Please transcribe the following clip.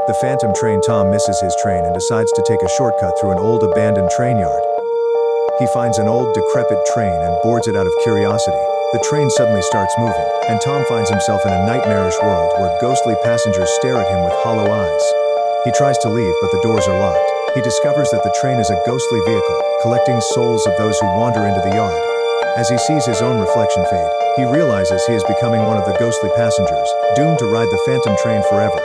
The phantom train. Tom misses his train and decides to take a shortcut through an old abandoned train yard. He finds an old decrepit train and boards it out of curiosity. The train suddenly starts moving, and Tom finds himself in a nightmarish world where ghostly passengers stare at him with hollow eyes. He tries to leave, but the doors are locked. He discovers that the train is a ghostly vehicle, collecting souls of those who wander into the yard. As he sees his own reflection fade, he realizes he is becoming one of the ghostly passengers, doomed to ride the phantom train forever.